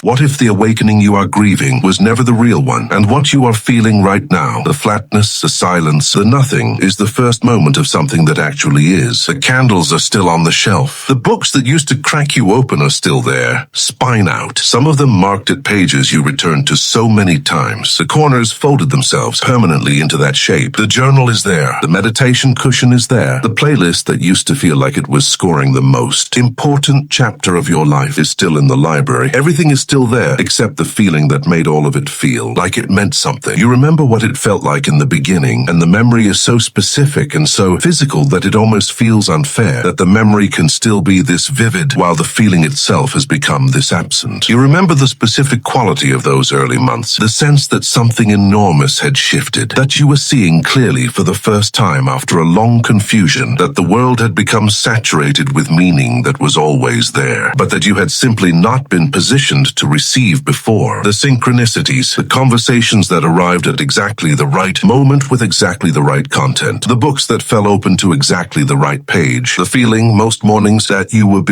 What if the awakening you are grieving was never the real one, and what you are feeling right now, the flatness, the silence, the nothing, is the first moment of something that actually is? The candles are still on the shelf. The books that used to crack you open are still there, spine out, some of them marked at pages you returned to so many times. The corners folded themselves permanently into that shape. The journal is there. The meditation cushion is there. The playlist that used to feel like it was scoring the most important chapter of your life is still in the library. Everything is still there, except the feeling that made all of it feel like it meant something. You remember what it felt like in the beginning, and the memory is so specific and so physical that it almost feels unfair that the memory can still be this vivid while the feeling itself has become this absent. You remember the specific quality of those early months, the sense that something enormous had shifted, that you were seeing clearly for the first time after a long confusion, that the world had become saturated with meaning that was always there, but that you had simply not been positioned to receive before. The synchronicities, the conversations that arrived at exactly the right moment with exactly the right content, the books that fell open to exactly the right page, the feeling most mornings that you were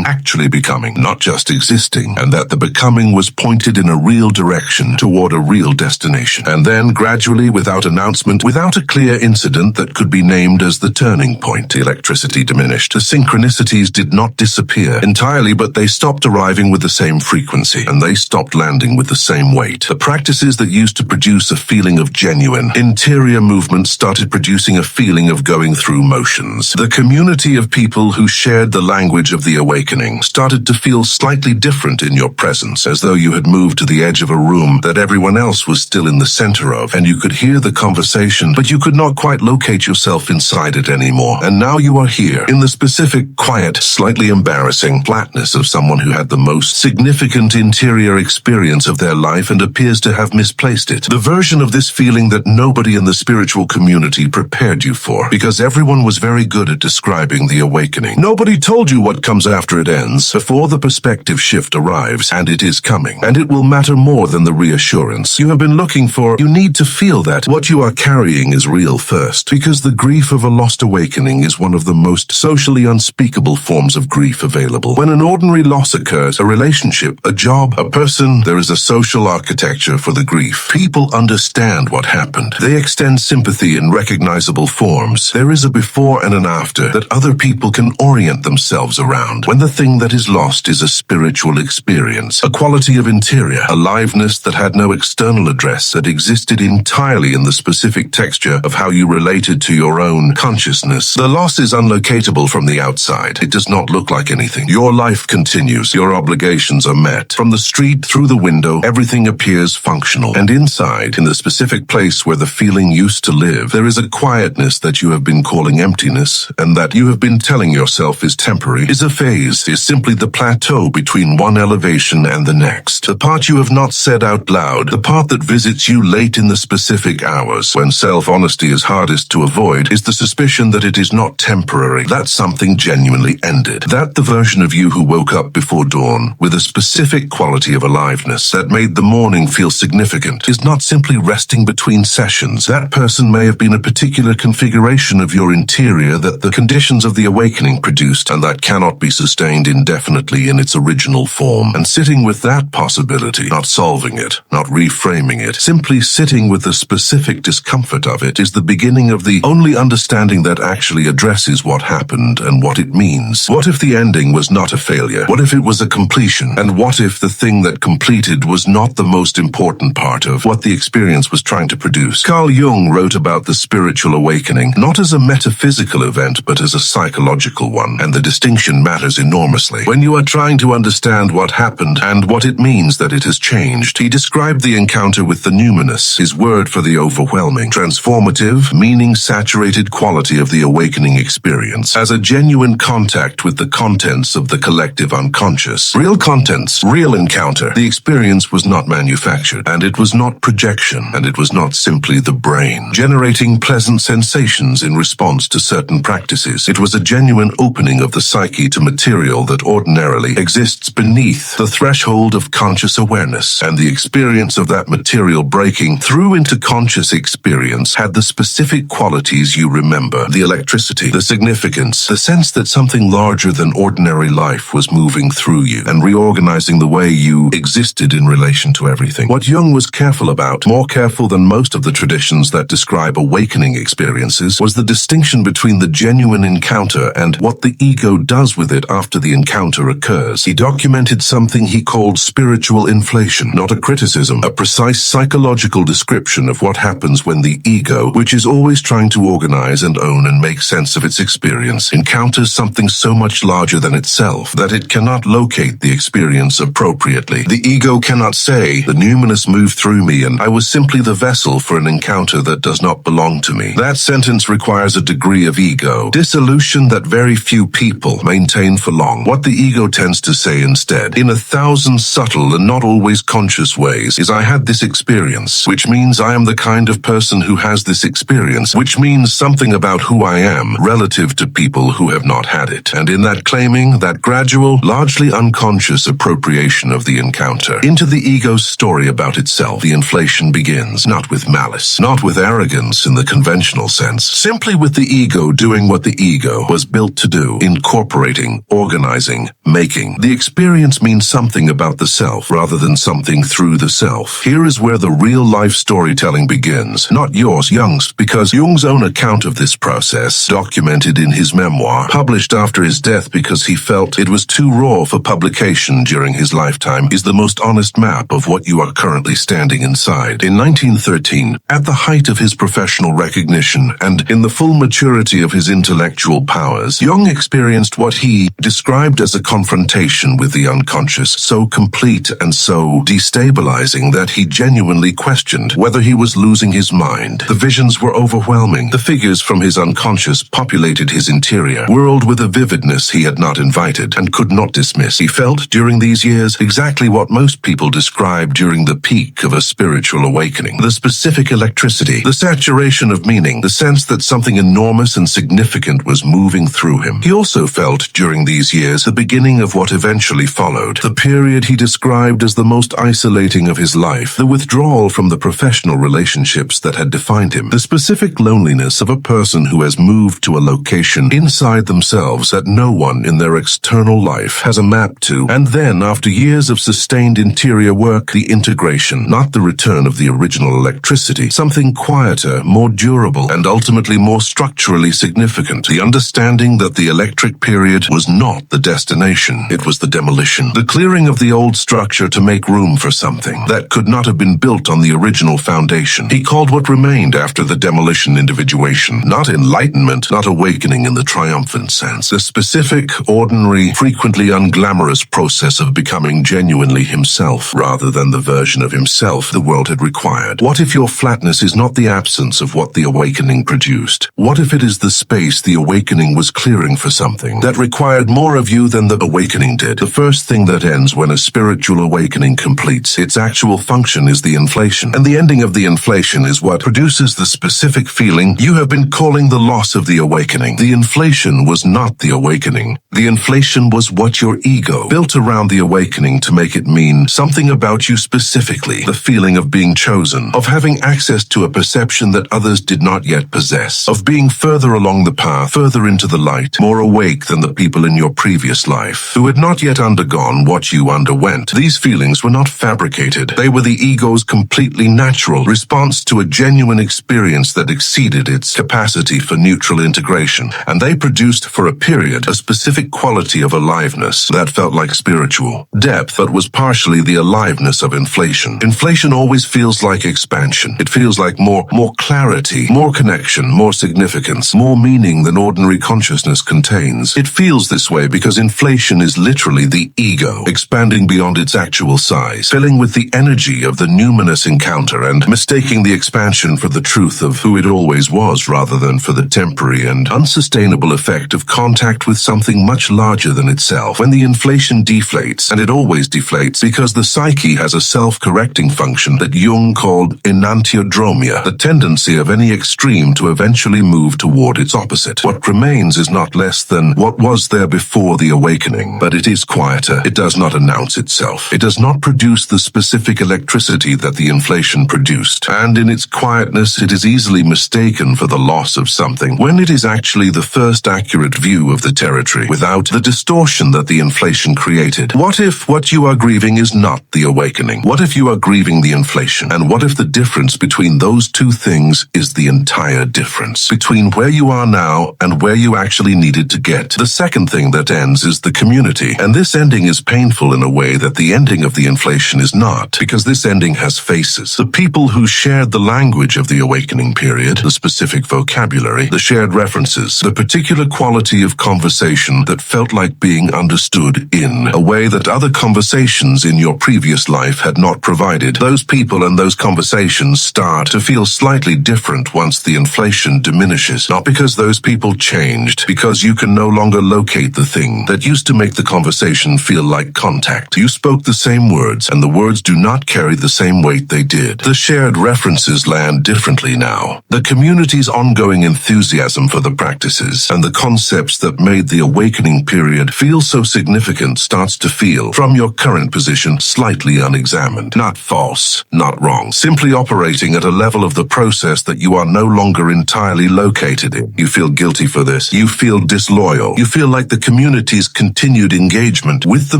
actually becoming, not just existing, and that the becoming was pointed in a real direction toward a real destination. And then, gradually, without announcement, without a clear incident that could be named as the turning point, the electricity diminished. The synchronicities did not disappear entirely, but they stopped arriving with the same frequency, and they stopped landing with the same weight. The practices that used to produce a feeling of genuine, interior movement started producing a feeling of going through motions. The community of people who shared the language of the awakening started to feel slightly different in your presence, as though you had moved to the edge of a room that everyone else was still in the center of, and you could hear the conversation, but you could not quite locate yourself inside it anymore. And now you are here, in the specific, quiet, slightly embarrassing flatness of someone who had the most significant interior experience of their life and appears to have misplaced it. The version of this feeling that nobody in the spiritual community prepared you for, because everyone was very good at describing the awakening. Nobody told you what comes after it ends, before the perspective shift arrives, and it is coming. And it will matter more than the reassurance you have been looking for. You need to feel that what you are carrying is real first, because the grief of a lost awakening is one of the most socially unspeakable forms of grief available. When an ordinary loss occurs, a relationship, a job, a person, there is a social architecture for the grief. People understand what happened. They extend sympathy in recognizable forms. There is a before and an after that other people can orient themselves around. When the thing that is lost is a spiritual experience, a quality of interior, aliveness that had no external address, that existed entirely in the specific texture of how you related to your own consciousness. The loss is unlocatable from the outside. It does not look like anything. Your life continues. Your obligations are met. From the street through the window, everything appears functional. And inside, in the specific place where the feeling used to live, there is a quietness that you have been calling emptiness, and that you have been telling yourself is temporary, is a phase, is simply the plateau between one elevation and the next. The part you have not said out loud, the part that visits you late in the specific hours, when self-honesty is hardest to avoid, is the suspicion that it is not temporary, that something genuinely ended, that the version of you who woke up before dawn with a specific quality of aliveness that made the morning feel significant is not simply resting between sessions. That person may have been a particular configuration of your interior that the conditions of the awakening produced, and that cannot be sustained indefinitely in its original form. And sitting with that possibility, not solving it, not reframing it, simply sitting with the specific discomfort of it, is the beginning of the only understanding that actually addresses what happened and what it means. What if the ending was not a failure? What if it was a completion? And what if the thing that completed was not the most important part of what the experience was trying to produce? Carl Jung wrote about the spiritual awakening, not as a metaphysical event, but as a psychological one, and the distinction matters enormously. When you are trying to understand what happened and what it means that it has changed, he described the encounter with the numinous, his word for the overwhelming, transformative, meaning-saturated quality of the awakening experience, as a genuine contact with the contents of the collective unconscious. Real contents, real encounter. The experience was not manufactured, and it was not projection, and it was not simply the brain generating pleasant sensations in response to certain practices. It was a genuine opening of the psyche to material that ordinarily exists beneath the threshold of conscious awareness, and the experience of that material breaking through into conscious experience had the specific qualities you remember: the electricity, the significance, the sense that something larger than ordinary life was moving through you and reorganizing the way you existed in relation to everything. What Jung was careful about, more careful than most of the traditions that describe awakening experiences, was the distinction between the genuine encounter and what the ego does with it after the encounter occurs. He documented something he called spiritual inflation, not a criticism, a precise psychological description of what happens when the ego, which is always trying to organize and own and make sense of its experience, encounters something so much larger than itself that it cannot locate the experience appropriately. The ego cannot say, "The numinous moved through me and I was simply the vessel for an encounter that does not belong to me." That sentence requires a degree of ego dissolution that very few people maintain for long. What the ego tends to say instead, in 1,000 subtle and not always conscious ways, is, "I had this experience, which means I am the kind of person who has this experience, which means something about who I am relative to people who have not had it." And in that claiming, that gradual, largely unconscious appropriation of the encounter into the ego's story about itself, the inflation begins, not with malice, not with arrogance in the conventional sense, simply with the ego doing what the ego was built to do, incorporating, organizing, making. The experience means something about the self rather than something through the self. Here is where the real-life storytelling begins, not yours, Jung's, because Jung's own account of this process, documented in his memoir, published after his death because he felt it was too raw for publication during his lifetime, is the most honest map of what you are currently standing inside. In 1913, at the height of his professional recognition and in the full maturity of his intellectual powers, Jung experienced what he described as a confrontation with the unconscious, so complete and so destabilizing that he genuinely questioned whether he was losing his mind. The visions were overwhelming. The figures from his unconscious populated his interior world with a vividness he had not invited and could not dismiss. He felt, during these years, exactly what most people describe during the peak of a spiritual awakening. The specific electricity, the saturation of meaning, the sense that something enormous and significant was moving through him. He also felt, during these years, the beginning of what eventually followed, the period he described as the most isolating of his life, the withdrawal from the professional relationships that had defined him, the specific loneliness of a person who has moved to a location inside themselves that no one in their external life has a map to, and then, after years of sustained interior work, the integration, not the return of the original electricity, something quieter, more durable, and ultimately more structurally significant, the understanding that the electric period was not the destination, it was the demolition, the clearing of the old structure to make room for something that could not have been built on the original foundation. He called what remained after the demolition individuation, not enlightenment, not awakening in the triumphant sense, the specific, ordinary, frequently unglamorous process of becoming genuinely himself, rather than the version of himself the world had required. What if your flatness is not the absence of what the awakening produced? What if it is the space the awakening was clearing for something that required more of you than the awakening did? The first thing that ends when a spiritual awakening completes its actual function is the inflation, and the ending of the inflation is what produces the specific feeling you have been calling the loss of the awakening. The inflation was not the awakening. The inflation was what your ego built around the awakening to make it mean something about you specifically, the feeling of being chosen, of having access to a perception that others did not yet possess, of being further along the path, further into the light, more awake than the people in your previous life, who had not yet undergone what you underwent. These feelings were not fabricated. They were the ego's completely natural response to a genuine experience that exceeded its capacity for neutral integration, and they produced for a period a specific quality of aliveness that felt like spiritual depth, but was partially the aliveness of inflation. Inflation always feels like expansion. It feels like more clarity, more connection, more significance, more meaning than ordinary consciousness contains. It feels this way because inflation is literally the ego expanding beyond its actual size, filling with the energy of the numinous encounter and mistaking the expansion for the truth of who it always was rather than for the temporary and unsustainable effect of contact with something much larger than itself. When the inflation deflates, and it always deflates because the psyche has a self-correcting function that Jung called enantiodromia, the tendency of any extreme to eventually move toward its opposite. What remains is not less than what was there before the awakening, but it is quieter. It does not announce itself. It does not produce the specific electricity that the inflation produced, and in its quietness it is easily mistaken for the loss of something, when it is actually the first accurate view of the territory, without the distortion that the inflation created. What if if what you are grieving is not the awakening? What if you are grieving the inflation? And what if the difference between those two things is the entire difference between where you are now and where you actually needed to get? The second thing that ends is the community. And this ending is painful in a way that the ending of the inflation is not, because this ending has faces. The people who shared the language of the awakening period, the specific vocabulary, the shared references, the particular quality of conversation that felt like being understood in a way that other conversations in your previous life had not provided. Those people and those conversations start to feel slightly different once the inflation diminishes. Not because those people changed, because you can no longer locate the thing that used to make the conversation feel like contact. You spoke the same words, and the words do not carry the same weight they did. The shared references land differently now. The community's ongoing enthusiasm for the practices and the concepts that made the awakening period feel so significant starts to feel, from your current position, slightly unexamined. Not false, not wrong, simply operating at a level of the process that you are no longer entirely located in. You feel guilty for this. You feel disloyal. You feel like the community's continued engagement with the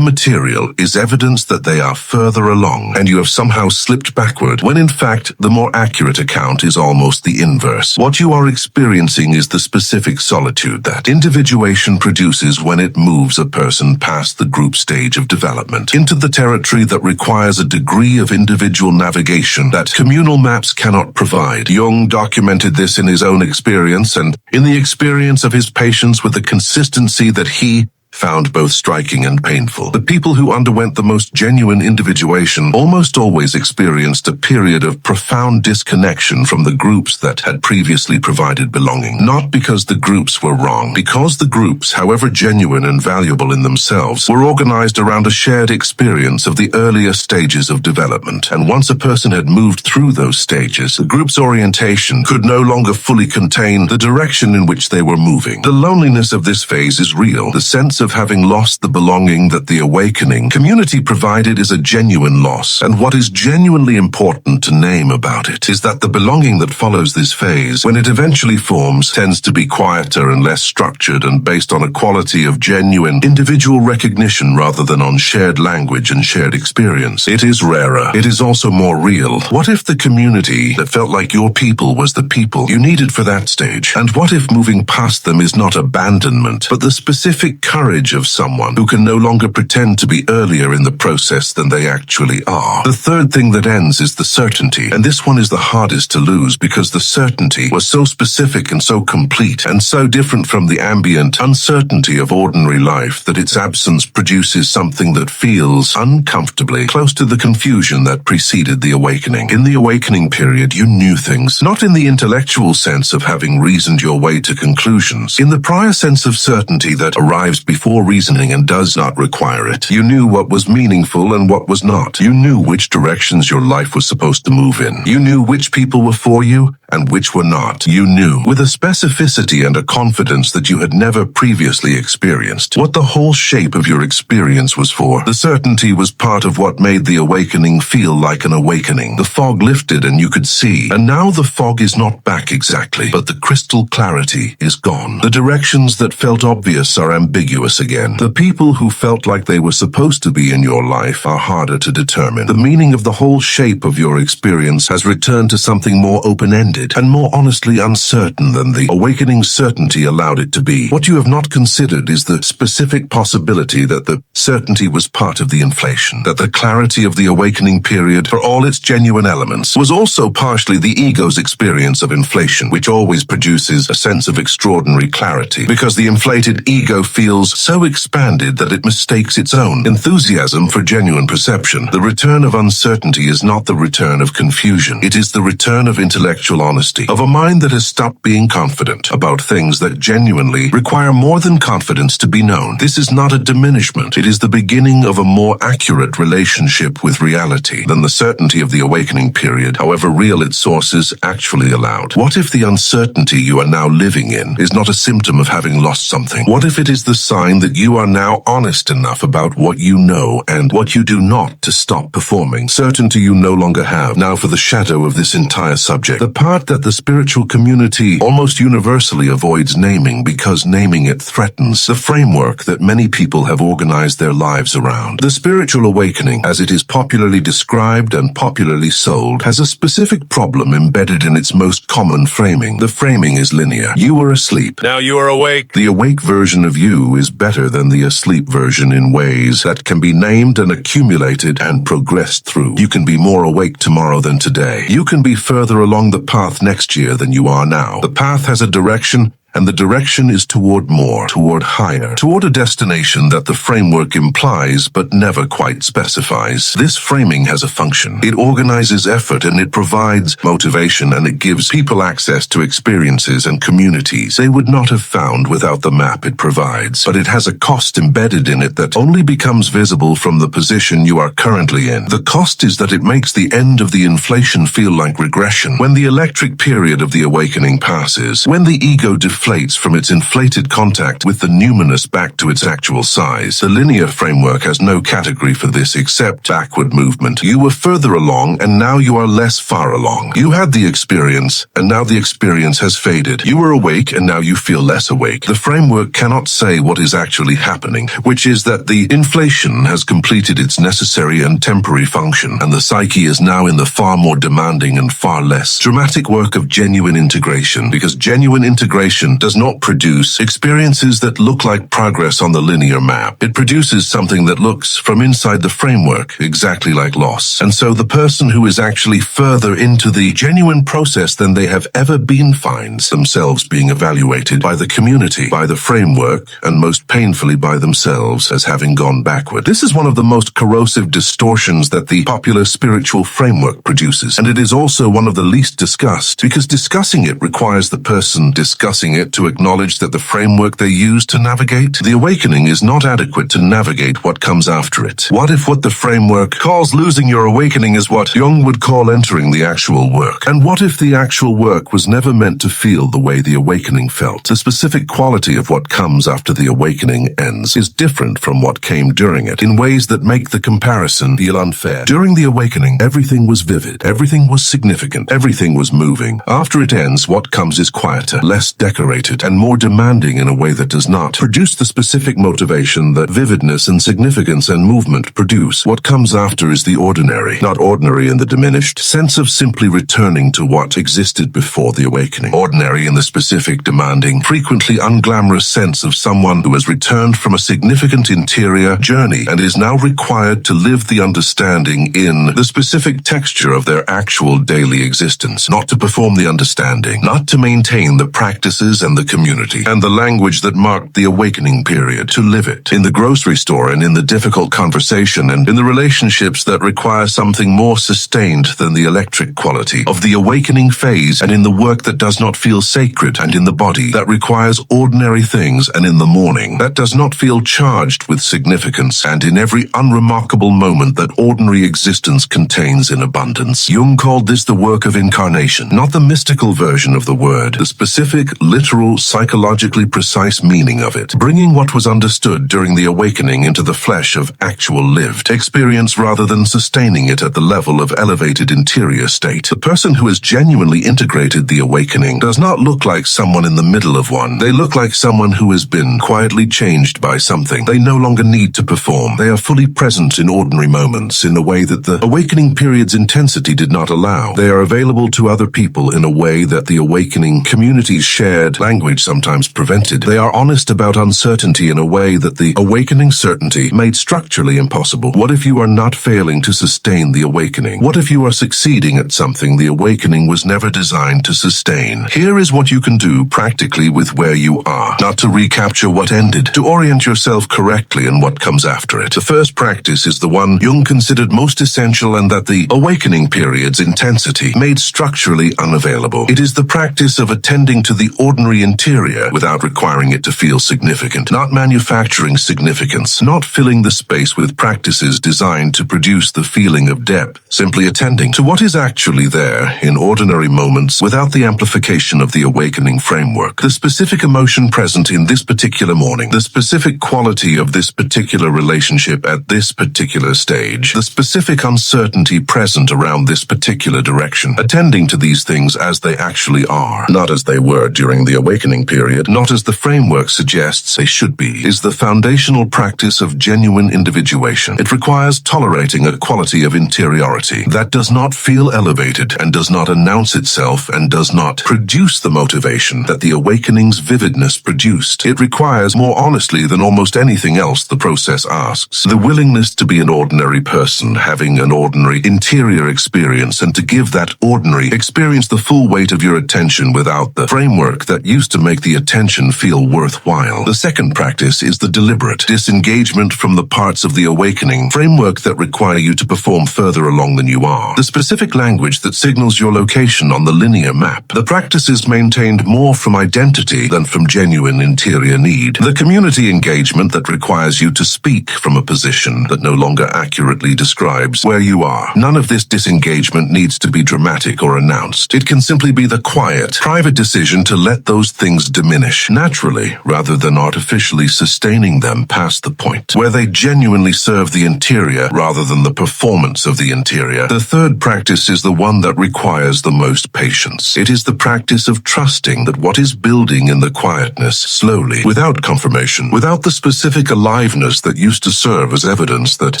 material is evidence that they are further along, and you have somehow slipped backward, when in fact the more accurate account is almost the inverse. What you are experiencing is the specific solitude that individuation produces when it moves a person past the group stage of development into the territory that requires a degree of individual navigation that communal maps cannot provide. Jung documented this in his own experience and in the experience of his patients with a consistency that he found both striking and painful. The people who underwent the most genuine individuation almost always experienced a period of profound disconnection from the groups that had previously provided belonging. Not because the groups were wrong, because the groups, however genuine and valuable in themselves, were organized around a shared experience of the earlier stages of development. And once a person had moved through those stages, the group's orientation could no longer fully contain the direction in which they were moving. The loneliness of this phase is real. The sense of having lost the belonging that the awakening community provided is a genuine loss, and what is genuinely important to name about it is that the belonging that follows this phase, when it eventually forms, tends to be quieter and less structured and based on a quality of genuine individual recognition rather than on shared language and shared experience. It is rarer. It is also more real. What if the community that felt like your people was the people you needed for that stage? And what if moving past them is not abandonment, but the specific courage of someone who can no longer pretend to be earlier in the process than they actually are? The third thing that ends is the certainty, and this one is the hardest to lose because the certainty was so specific and so complete and so different from the ambient uncertainty of ordinary life that its absence produces something that feels uncomfortably close to the confusion that preceded the awakening. In the awakening period, you knew things, not in the intellectual sense of having reasoned your way to conclusions, in the prior sense of certainty that arrives before reasoning and does not require it. You knew what was meaningful and what was not. You knew which directions your life was supposed to move in. You knew which people were for you and which were not. You knew, with a specificity and a confidence that you had never previously experienced, what the whole shape of your experience was for. The certainty was part of what made the awakening feel like an awakening. The fog lifted and you could see, and now the fog is not back exactly, but the crystal clarity is gone. The directions that felt obvious are ambiguous again. The people who felt like they were supposed to be in your life are harder to determine. The meaning of the whole shape of your experience has returned to something more open-ended and more honestly uncertain than the awakening certainty allowed it to be. What you have not considered is the specific possibility that the certainty was part of the inflation, that the clarity of the awakening period, for all its genuine elements, was also partially the ego's experience of inflation, which always produces a sense of extraordinary clarity, because the inflated ego feels so expanded that it mistakes its own enthusiasm for genuine perception. The return of uncertainty is not the return of confusion. It is the return of intellectual honesty, of a mind that has stopped being confident about things that genuinely require more than confidence to be known. This is not a diminishment. It is the beginning of a more accurate relationship with reality than the certainty of the awakening period, however real its sources, actually allowed. What if the uncertainty you are now living in is not a symptom of having lost something? What if it is the sign that you are now honest enough about what you know and what you do not to stop performing? Certainty you no longer have. Now for the shadow of this entire subject. The part part that the spiritual community almost universally avoids naming because naming it threatens the framework that many people have organized their lives around. The spiritual awakening, as it is popularly described and popularly sold, has a specific problem embedded in its most common framing. The framing is linear. You were asleep. Now you are awake. The awake version of you is better than the asleep version in ways that can be named and accumulated and progressed through. You can be more awake tomorrow than today. You can be further along the path next year than you are now. The path has a direction, and the direction is toward more, toward higher, toward a destination that the framework implies but never quite specifies. This framing has a function. It organizes effort and it provides motivation, and it gives people access to experiences and communities they would not have found without the map it provides. But it has a cost embedded in it that only becomes visible from the position you are currently in. The cost is that it makes the end of the inflation feel like regression. When the electric period of the awakening passes, when the ego deflates from its inflated contact with the numinous back to its actual size, the linear framework has no category for this except backward movement. You were further along, and now you are less far along. You had the experience, and now the experience has faded. You were awake, and now you feel less awake. The framework cannot say what is actually happening, which is that the inflation has completed its necessary and temporary function, and the psyche is now in the far more demanding and far less dramatic work of genuine integration, because genuine integration does not produce experiences that look like progress on the linear map. It produces something that looks, from inside the framework, exactly like loss. And so the person who is actually further into the genuine process than they have ever been finds themselves being evaluated by the community, by the framework, and most painfully by themselves as having gone backward. This is one of the most corrosive distortions that the popular spiritual framework produces, and it is also one of the least discussed, because discussing it requires the person discussing it to acknowledge that the framework they use to navigate the awakening is not adequate to navigate what comes after it. What if what the framework calls losing your awakening is what Jung would call entering the actual work? And what if the actual work was never meant to feel the way the awakening felt? The specific quality of what comes after the awakening ends is different from what came during it in ways that make the comparison feel unfair. During the awakening, everything was vivid, everything was significant, everything was moving. After it ends, what comes is quieter, less decorated, and more demanding in a way that does not produce the specific motivation that vividness and significance and movement produce. What comes after is the ordinary, not ordinary in the diminished sense of simply returning to what existed before the awakening. Ordinary in the specific, demanding, frequently unglamorous sense of someone who has returned from a significant interior journey and is now required to live the understanding in the specific texture of their actual daily existence, not to perform the understanding, not to maintain the practices and the community and the language that marked the awakening period, to live it in the grocery store and in the difficult conversation and in the relationships that require something more sustained than the electric quality of the awakening phase, and in the work that does not feel sacred, and in the body that requires ordinary things, and in the morning that does not feel charged with significance, and in every unremarkable moment that ordinary existence contains in abundance. Jung called this the work of incarnation, not the mystical version of the word, the specific, literal, psychologically precise meaning of it, bringing what was understood during the awakening into the flesh of actual lived experience rather than sustaining it at the level of elevated interior state. The person who has genuinely integrated the awakening does not look like someone in the middle of one. They look like someone who has been quietly changed by something. They no longer need to perform. They are fully present in ordinary moments in a way that the awakening period's intensity did not allow. They are available to other people in a way that the awakening community's shared language sometimes prevented. They are honest about uncertainty in a way that the awakening certainty made structurally impossible. What if you are not failing to sustain the awakening? What if you are succeeding at something the awakening was never designed to sustain? Here is what you can do practically with where you are, not to recapture what ended, to orient yourself correctly in what comes after it. The first practice is the one Jung considered most essential and that the awakening period's intensity made structurally unavailable. It is the practice of attending to the ordinary ordinary interior without requiring it to feel significant, not manufacturing significance, not filling the space with practices designed to produce the feeling of depth, simply attending to what is actually there in ordinary moments without the amplification of the awakening framework. The specific emotion present in this particular morning, the specific quality of this particular relationship at this particular stage, the specific uncertainty present around this particular direction, attending to these things as they actually are, not as they were during the awakening period, not as the framework suggests they should be, is the foundational practice of genuine individuation. It requires tolerating a quality of interiority that does not feel elevated and does not announce itself and does not produce the motivation that the awakening's vividness produced. It requires, more honestly than almost anything else the process asks, the willingness to be an ordinary person, having an ordinary interior experience, and to give that ordinary experience the full weight of your attention without the framework that used to make the attention feel worthwhile. The second practice is the deliberate disengagement from the parts of the awakening framework that require you to perform further along than you are, the specific language that signals your location on the linear map. The practice is maintained more from identity than from genuine interior need. The community engagement that requires you to speak from a position that no longer accurately describes where you are. None of this disengagement needs to be dramatic or announced. It can simply be the quiet, private decision to let those things diminish naturally rather than artificially sustaining them past the point where they genuinely serve the interior rather than the performance of the interior. The third practice is the one that requires the most patience. It is the practice of trusting that what is building in the quietness slowly, without confirmation, without the specific aliveness that used to serve as evidence that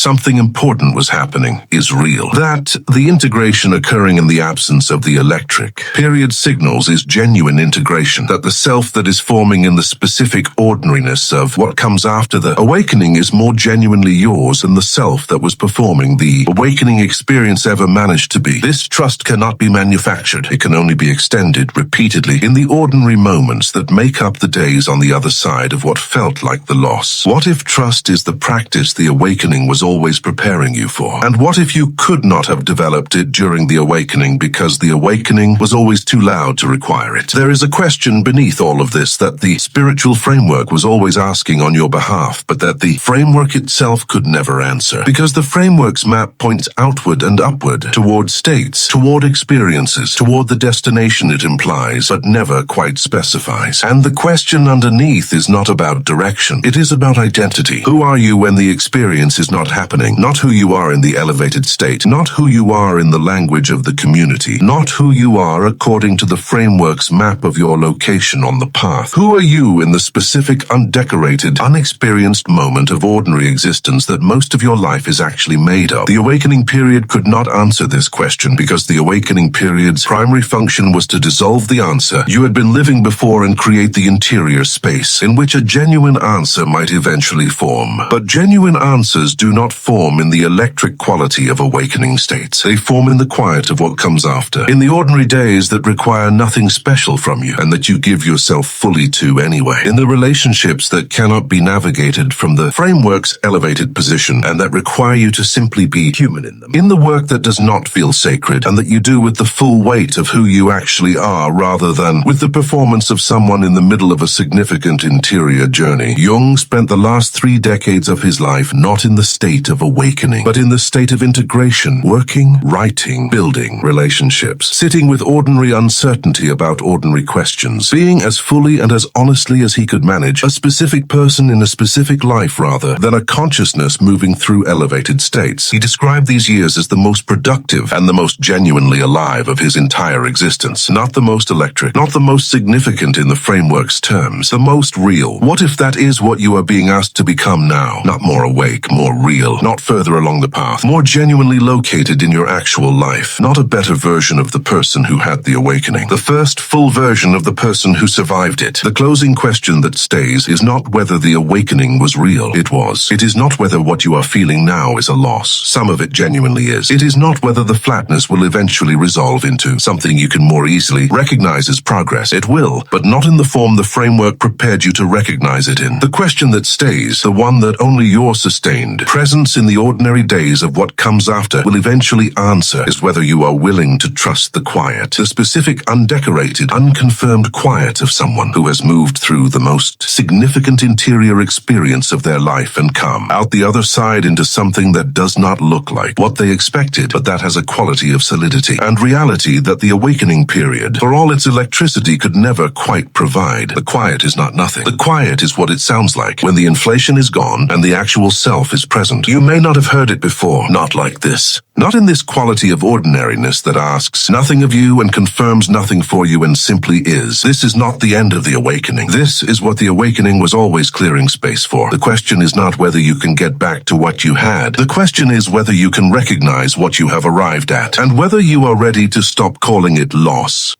something important was happening, is real. That the integration occurring in the absence of the electric period signals is genuine integration, that the self that is forming in the specific ordinariness of what comes after the awakening is more genuinely yours than the self that was performing the awakening experience ever managed to be. This trust cannot be manufactured. It can only be extended repeatedly in the ordinary moments that make up the days on the other side of what felt like the loss. What if trust is the practice the awakening was always preparing you for? And what if you could not have developed it during the awakening because the awakening was always too loud to require it? There is a question beneath all of this that the spiritual framework was always asking on your behalf, but that the framework itself could never answer. Because the framework's map points outward and upward, toward states, toward experiences, toward the destination it implies, but never quite specifies. And the question underneath is not about direction. It is about identity. Who are you when the experience is not happening? Not who you are in the elevated state, not who you are in the language of the community, not who you are according to the framework's map of your location on the path. Who are you in the specific, undecorated, unexperienced moment of ordinary existence that most of your life is actually made of? The awakening period could not answer this question because the awakening period's primary function was to dissolve the answer you had been living before and create the interior space in which a genuine answer might eventually form. But genuine answers do not form in the electric quality of awakening states. They form in the quiet of what comes after, in the ordinary days that require nothing special from you and that you give yourself fully to anyway, in the relationships that cannot be navigated from the framework's elevated position and that require you to simply be human in them, in the work that does not feel sacred and that you do with the full weight of who you actually are rather than with the performance of someone in the middle of a significant interior journey. Jung spent the last 3 decades of his life not in the state of awakening, but in the state of integration, working, writing, building relationships, sitting with ordinary uncertainty about ordinary questions, being as fully and as honestly as he could manage a specific person in a specific life rather than a consciousness moving through elevated states. He described these years as the most productive and the most genuinely alive of his entire existence, not the most electric, not the most significant in the framework's terms, the most real. What if that is what you are being asked to become now? Not more awake, more real, not further along the path, more genuinely located in your actual life, not a better version of the person who had the awakening, the first full version of the person who survived it. The closing question that stays is not whether the awakening was real. It was. It is not whether what you are feeling now is a loss. Some of it genuinely is. It is not whether the flatness will eventually resolve into something you can more easily recognize as progress. It will, but not in the form the framework prepared you to recognize it in. The question that stays, the one that only your sustained presence in the ordinary days of what comes after will eventually answer, is whether you are willing to trust the quiet, the specific, undecorated, unconfirmed quiet of someone who has moved through the most significant interior experience of their life and come out the other side into something that does not look like what they expected, but that has a quality of solidity and reality that the awakening period, for all its electricity, could never quite provide. The quiet is not nothing. The quiet is what it sounds like when the inflation is gone and the actual self is present. You may not have heard it before, not like this. Not in this quality of ordinariness that asks nothing of you and confirms nothing for you and simply is. This is not the end of the awakening. This is what the awakening was always clearing space for. The question is not whether you can get back to what you had. The question is whether you can recognize what you have arrived at and whether you are ready to stop calling it loss.